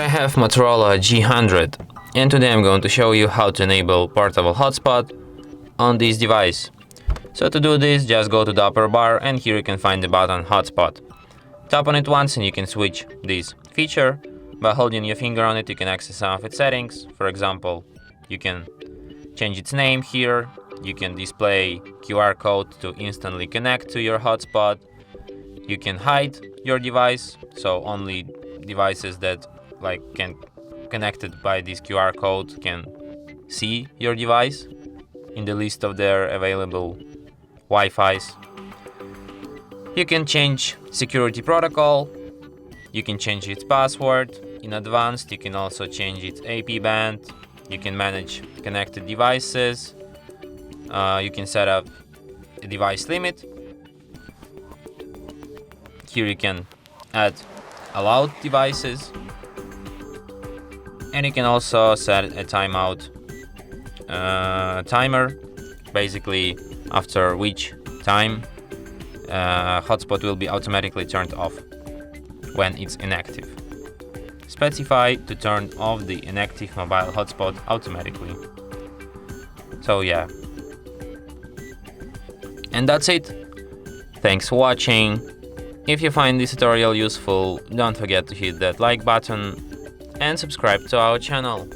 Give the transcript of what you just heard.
I have Motorola G100, and today I'm going to show you how to enable portable hotspot on this device. So to do this, just go to the upper bar and here you can find the button Hotspot. Tap on it once and you can switch this feature. By holding your finger on it, you can access some of its settings. For example, you can change its name here. You can display QR code to instantly connect to your hotspot. You can hide your device, so only devices that can connected by this QR code can see your device in the list of their available Wi-Fi's. You can change security protocol. You can change its password. In advanced, you can also change its AP band. You can manage connected devices. You can set up a device limit. Here you can add allowed devices. And you can also set a timeout timer, basically after which time hotspot will be automatically turned off when it's inactive. Specify to turn off the inactive mobile hotspot automatically. So yeah. And that's it. Thanks for watching. If you find this tutorial useful, don't forget to hit that like button and subscribe to our channel.